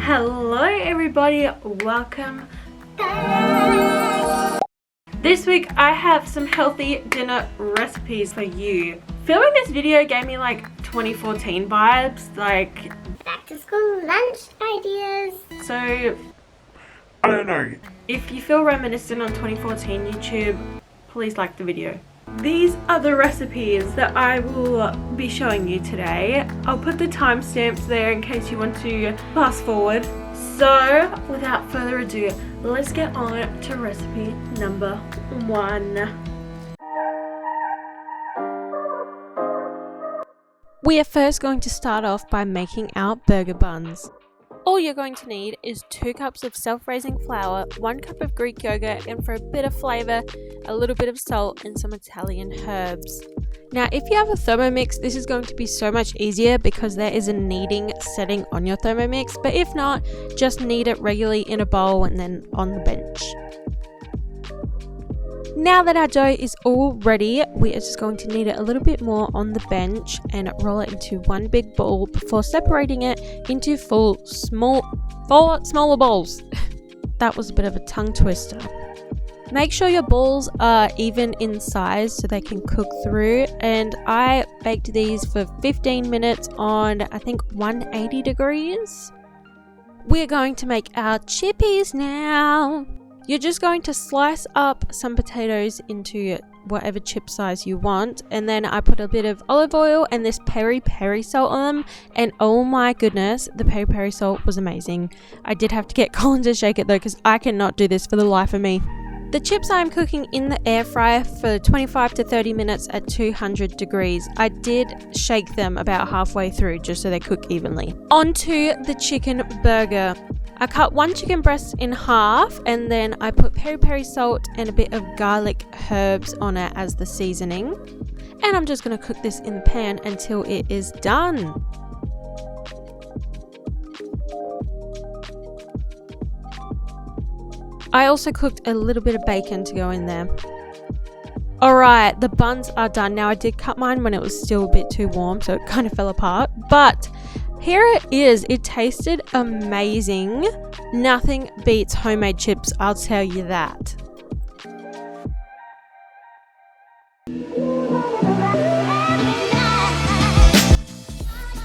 Hello everybody, welcome back. This week I have some healthy dinner recipes for you. Filming this video gave me like 2014 vibes, like back to school lunch ideas. So, I don't know. If you feel reminiscent on 2014 YouTube, please like the video. These are the recipes that I will be showing you today. I'll put the timestamps there in case you want to fast forward. So, without further ado, let's get on to recipe number 1. We are first going to start off by making our burger buns. All you're going to need is 2 cups of self-raising flour, 1 cup of Greek yogurt, and for a bit of flavour, a little bit of salt and some Italian herbs. Now, if you have a Thermomix, this is going to be so much easier because there is a kneading setting on your Thermomix, but if not, just knead it regularly in a bowl and then on the bench. Now that our dough is all ready, we are just going to knead it a little bit more on the bench and roll it into one big ball before separating it into four smaller balls. That was a bit of a tongue twister. Make sure your balls are even in size so they can cook through, and I baked these for 15 minutes on I think 180 degrees. We're going to make our chippies now. You're just going to slice up some potatoes into whatever chip size you want, and then I put a bit of olive oil and this peri-peri salt on them, and oh my goodness, the peri-peri salt was amazing. I did have to get Colin to shake it though because I cannot do this for the life of me. The chips I'm cooking in the air fryer for 25 to 30 minutes at 200 degrees. I did shake them about halfway through just so they cook evenly. Onto the chicken burger. I cut 1 chicken breast in half, and then I put peri-peri salt and a bit of garlic herbs on it as the seasoning. And I'm just going to cook this in the pan until it is done. I also cooked a little bit of bacon to go in there. Alright, the buns are done. Now I did cut mine when it was still a bit too warm, so it kind of fell apart. But here it is. It tasted amazing. Nothing beats homemade chips, I'll tell you that.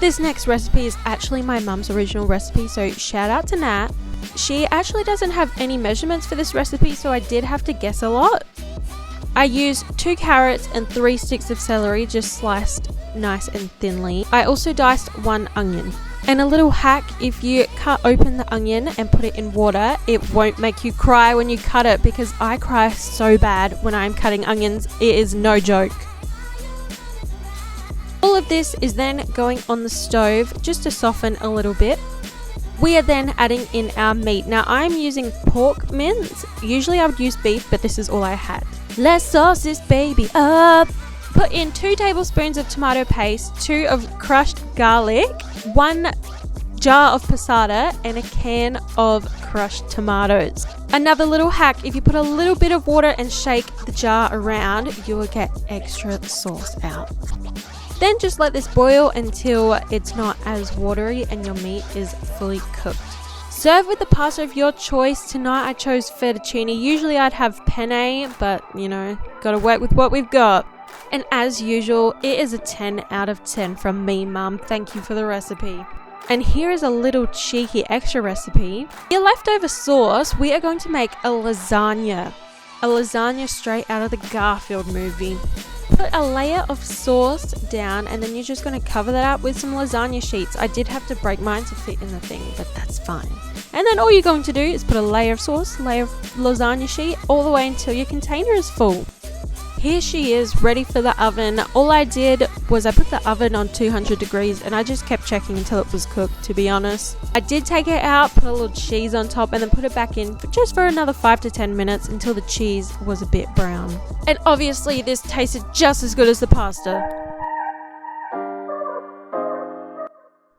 This next recipe is actually my mum's original recipe, so shout out to Nat. She actually doesn't have any measurements for this recipe, so I did have to guess a lot. I used 2 carrots and 3 sticks of celery, just sliced nice and thinly. I also diced 1 onion. And a little hack, if you cut open the onion and put it in water, it won't make you cry when you cut it, because I cry so bad when I'm cutting onions. It is no joke. All of this is then going on the stove just to soften a little bit. We are then adding in our meat. Now I'm using pork mince. Usually I would use beef, but this is all I had. Let's sauce this baby up. Put in 2 tablespoons of tomato paste, 2 of crushed garlic, 1 jar of passata, and a can of crushed tomatoes. Another little hack, if you put a little bit of water and shake the jar around, you will get extra sauce out. Then just let this boil until it's not as watery and your meat is fully cooked. Serve with the pasta of your choice. Tonight I chose fettuccine. Usually I'd have penne, but you know, gotta work with what we've got. And as usual, it is a 10 out of 10 from me, Mum. Thank you for the recipe. And here is a little cheeky extra recipe. Your leftover sauce, we are going to make a lasagna. A lasagna straight out of the Garfield movie. Put a layer of sauce down, and then you're just going to cover that up with some lasagna sheets. I did have to break mine to fit in the thing, but that's fine. And then all you're going to do is put a layer of sauce, layer of lasagna sheet, all the way until your container is full. Here she is, ready for the oven. All I did was I put the oven on 200 degrees and I just kept checking until it was cooked, to be honest. I did take it out, put a little cheese on top, and then put it back in just for another 5 to 10 minutes until the cheese was a bit brown. And obviously this tasted just as good as the pasta.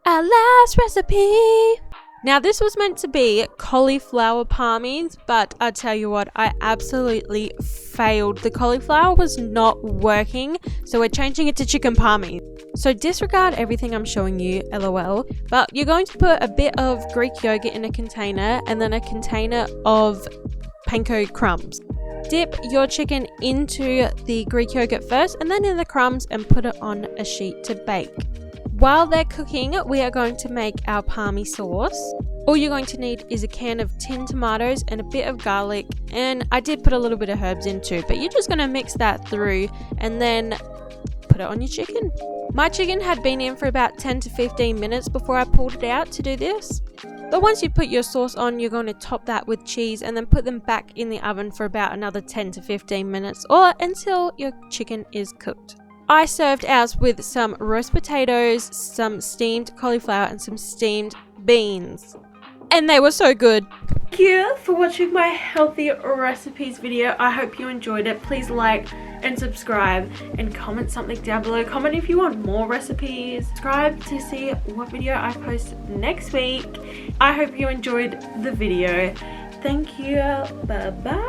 Our last recipe. Now this was meant to be cauliflower palmies, but I tell you what, I absolutely failed. The cauliflower was not working, so we're changing it to chicken palmies. So disregard everything I'm showing you, lol, but you're going to put a bit of Greek yogurt in a container and then a container of panko crumbs. Dip your chicken into the Greek yogurt first and then in the crumbs and put it on a sheet to bake. While they're cooking, we are going to make our palmy sauce. All you're going to need is a can of tinned tomatoes and a bit of garlic, and I did put a little bit of herbs in too, but you're just going to mix that through and then put it on your chicken. My chicken had been in for about 10 to 15 minutes before I pulled it out to do this. But once you put your sauce on, you're going to top that with cheese and then put them back in the oven for about another 10 to 15 minutes or until your chicken is cooked. I served ours with some roast potatoes, some steamed cauliflower and some steamed beans. And they were so good. Thank you for watching my healthy recipes video. I hope you enjoyed it. Please like and subscribe and comment something down below. Comment if you want more recipes. Subscribe to see what video I post next week. I hope you enjoyed the video. Thank you. Bye bye.